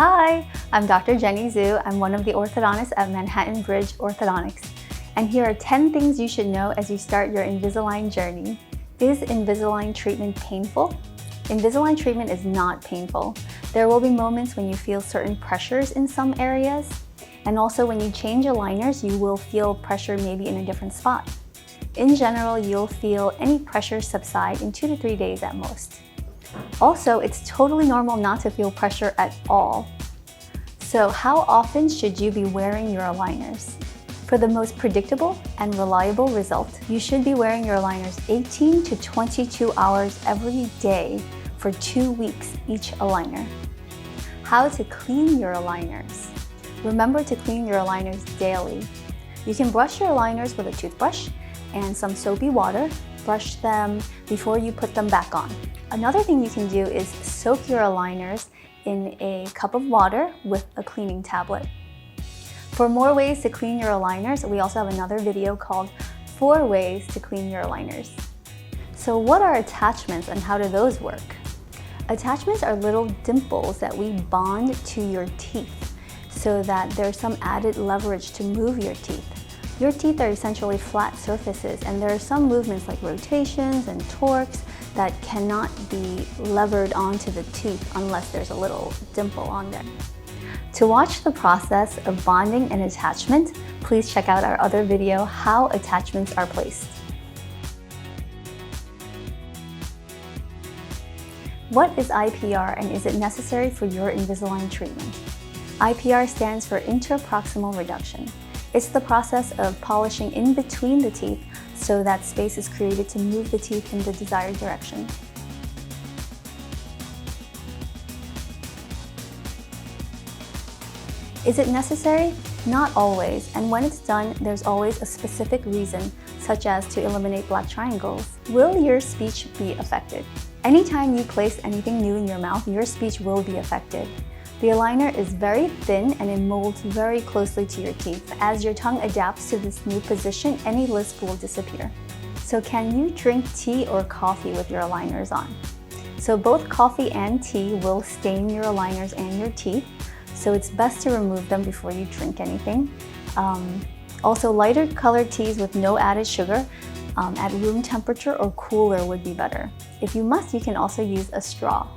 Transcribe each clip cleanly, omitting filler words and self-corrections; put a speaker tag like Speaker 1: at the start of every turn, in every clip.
Speaker 1: Hi, I'm Dr. Jenny Zhu. I'm one of the orthodontists at Manhattan Bridge Orthodontics. And here are 10 things you should know as you start your Invisalign journey. Is Invisalign treatment painful? Invisalign treatment is not painful. There will be moments when you feel certain pressures in some areas. And also when you change aligners, you will feel pressure maybe in a different spot. In general, you'll feel any pressure subside in 2 to 3 days at most. Also, it's totally normal not to feel pressure at all. So how often should you be wearing your aligners? For the most predictable and reliable result, you should be wearing your aligners 18 to 22 hours every day for 2 weeks each aligner. How to clean your aligners? Remember to clean your aligners daily. You can brush your aligners with a toothbrush and some soapy water. Brush them before you put them back on. Another thing you can do is soak your aligners in a cup of water with a cleaning tablet. For more ways to clean your aligners, we also have another video called 4 ways to clean your aligners. So what are attachments and how do those work? Attachments are little dimples that we bond to your teeth so that there's some added leverage to move your teeth. Your teeth are essentially flat surfaces, and there are some movements like rotations and torques that cannot be levered onto the tooth unless there's a little dimple on there. To watch the process of bonding and attachment, please check out our other video, How Attachments Are Placed. What is IPR and is it necessary for your Invisalign treatment? IPR stands for interproximal reduction. It's the process of polishing in between the teeth so that space is created to move the teeth in the desired direction. Is it necessary? Not always, and when it's done, there's always a specific reason, such as to eliminate black triangles. Will your speech be affected? Anytime you place anything new in your mouth, your speech will be affected. The aligner is very thin and it molds very closely to your teeth. As your tongue adapts to this new position, any lisp will disappear. So can you drink tea or coffee with your aligners on? So both coffee and tea will stain your aligners and your teeth, so it's best to remove them before you drink anything. Also, lighter colored teas with no added sugar at room temperature or cooler would be better. If you must, you can also use a straw.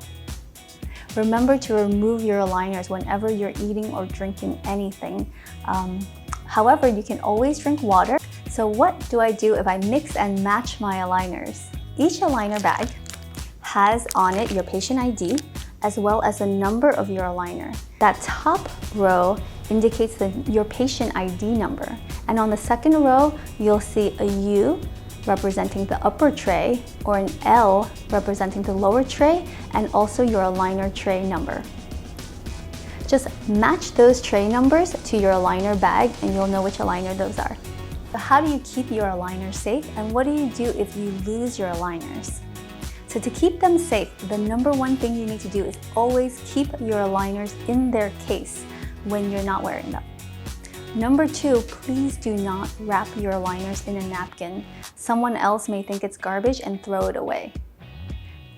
Speaker 1: Remember to remove your aligners whenever you're eating or drinking anything. However, you can always drink water. So what do I do if I mix and match my aligners? Each aligner bag has on it your patient ID as well as the number of your aligner. That top row indicates your patient ID number. And on the second row, you'll see a U representing the upper tray, or an L representing the lower tray, and also your aligner tray number. Just match those tray numbers to your aligner bag and you'll know which aligner those are. So how do you keep your aligners safe, and what do you do if you lose your aligners? So to keep them safe, the number one thing you need to do is always keep your aligners in their case when you're not wearing them. Number 2, please do not wrap your aligners in a napkin. Someone else may think it's garbage and throw it away.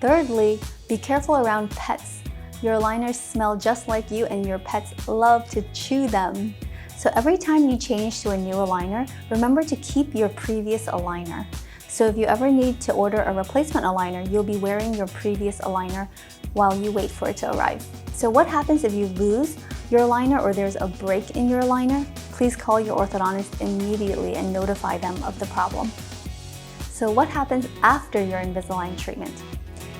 Speaker 1: Thirdly, be careful around pets. Your aligners smell just like you and your pets love to chew them. So every time you change to a new aligner, remember to keep your previous aligner. So if you ever need to order a replacement aligner, you'll be wearing your previous aligner while you wait for it to arrive. So what happens if you lose your aligner or there's a break in your aligner? Please call your orthodontist immediately and notify them of the problem. So what happens after your Invisalign treatment?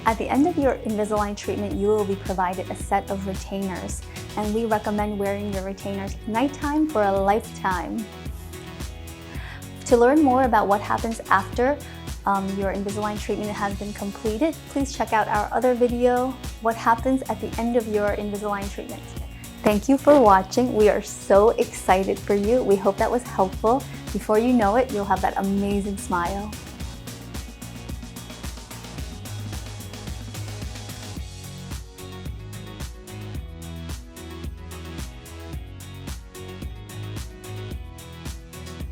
Speaker 1: At the end of your Invisalign treatment, you will be provided a set of retainers, and we recommend wearing your retainers nighttime for a lifetime. To learn more about what happens after your Invisalign treatment has been completed, please check out our other video, What Happens at the End of Your Invisalign Treatment. Thank you for watching. We are so excited for you. We hope that was helpful. Before you know it, you'll have that amazing smile.